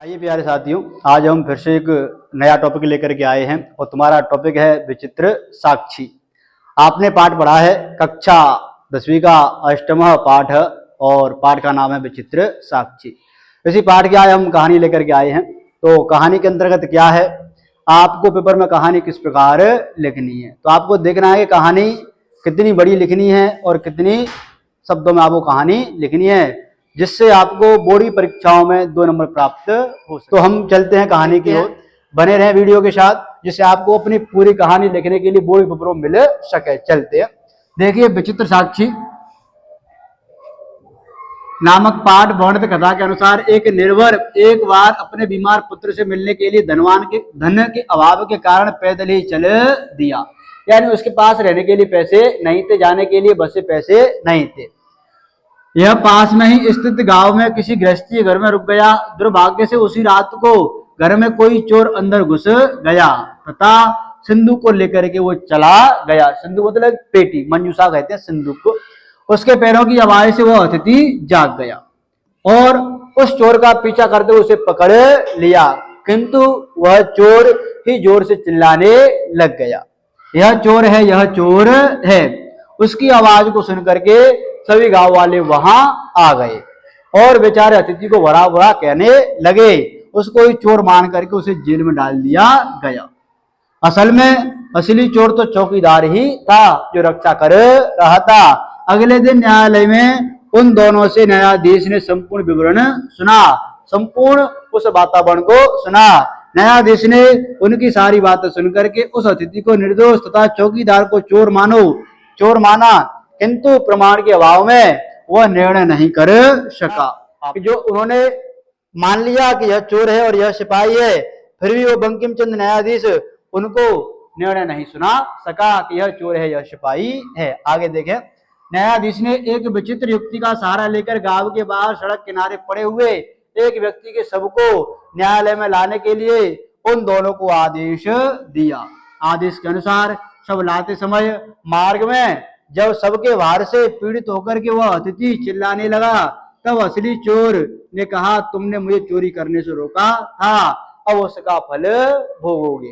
आइए प्यारे साथियों, आज हम फिर से एक नया टॉपिक लेकर के आए हैं और तुम्हारा टॉपिक है विचित्र साक्षी। आपने पाठ पढ़ा है कक्षा 10वीं का अष्टम पाठ और पाठ का नाम है विचित्र साक्षी। इसी पाठ की आज हम कहानी लेकर के आए हैं। तो कहानी के अंतर्गत क्या है, आपको पेपर में कहानी किस प्रकार लिखनी है। तो आपको देखना है कि कहानी कितनी बड़ी लिखनी है और कितनी शब्दों में आपको कहानी लिखनी है, जिससे आपको बोर्ड परीक्षाओं में 2 नंबर प्राप्त हो सके। तो हम चलते हैं कहानी की ओर, बने रहें वीडियो के साथ, जिससे आपको अपनी पूरी कहानी लिखने के लिए बोर्ड पेपरों में मिल सके। चलते हैं, देखिए विचित्र साक्षी नामक पाठ वर्णित कथा के अनुसार एक निर्भर एक बार अपने बीमार पुत्र से मिलने के लिए धन के अभाव के कारण पैदल ही चल दिया। यानी उसके पास रहने के लिए पैसे नहीं थे, जाने के लिए बस से पैसे नहीं थे। यह पास में ही स्थित गांव में किसी गृहस्थी के घर में रुक गया। दुर्भाग्य से उसी रात को घर में कोई चोर अंदर घुस गया तथा सिंदूक को लेकर के वो चला गया। सिंदूक मतलब पेटी, मंजूषा कहते हैं सिंदूक को। उसके पैरों की आवाज से वह अतिथि जाग गया और उस चोर का पीछा करते हुए उसे पकड़ लिया, किंतु वह चोर ही जोर से चिल्लाने लग गया, यह चोर है, यह चोर है। उसकी आवाज को सुनकर के सभी गांव वाले वहां आ गए और बेचारे अतिथि को बड़ा बड़ा कहने लगे। उसको ही चोर मान करके उसे जेल में डाल दिया गया। असल में असली चोर तो चौकीदार ही था जो रक्षा कर रहा था। अगले दिन न्यायालय में उन दोनों से न्यायाधीश ने संपूर्ण विवरण सुना, संपूर्ण उस वातावरण को सुना। न्यायाधीश ने उनकी सारी बातें सुनकर के उस अतिथि को निर्दोष तथा चौकीदार को चोर माना, किंतु प्रमाण के अभाव में वह निर्णय नहीं कर सका। जो उन्होंने मान लिया कि यह चोर है और यह सिपाही है, फिर भी वो बंकिम चंद्र न्यायाधीश उनको निर्णय नहीं सुना सका कि यह चोर है, यह सिपाही है। आगे देखें, न्यायाधीश ने एक विचित्र युक्ति का सहारा लेकर गांव के बाहर सड़क किनारे पड़े हुए एक व्यक्ति के शव को न्यायालय में लाने के लिए उन दोनों को आदेश दिया। आदेश के अनुसार शव लाते समय मार्ग में जब सबके भार से पीड़ित होकर के वह अतिथि चिल्लाने लगा, तब असली चोर ने कहा, तुमने मुझे चोरी करने से रोका था, अब उसका फल भोगोगे।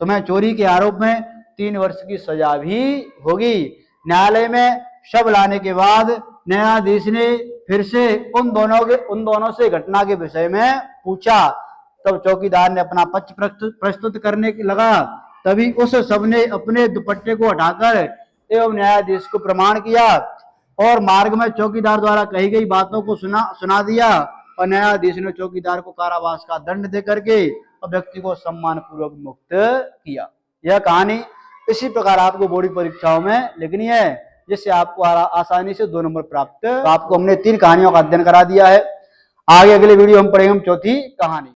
तुम्हें चोरी के आरोप में 3 वर्ष की सजा भी होगी। न्यायालय में शव लाने के बाद न्यायाधीश ने फिर से उन दोनों से घटना के विषय में पूछा। तब चौकीदार ने अपना पक्ष प्रस्तुत करने लगा। तभी उस शव ने अपने दुपट्टे को हटाकर एवं न्यायाधीश को प्रमाण किया और मार्ग में चौकीदार द्वारा कही गई बातों को सुना दिया और न्यायाधीश ने चौकीदार को कारावास का दंड दे करके व्यक्ति को सम्मान पूर्वक मुक्त किया। यह कहानी इसी प्रकार आपको बोर्ड परीक्षाओं में लिखनी है, जिससे आपको आसानी से 2 नंबर प्राप्त। तो आपको हमने 3 कहानियों का अध्ययन करा दिया है। आगे अगले वीडियो हम पढ़ेंगे 4थी कहानी।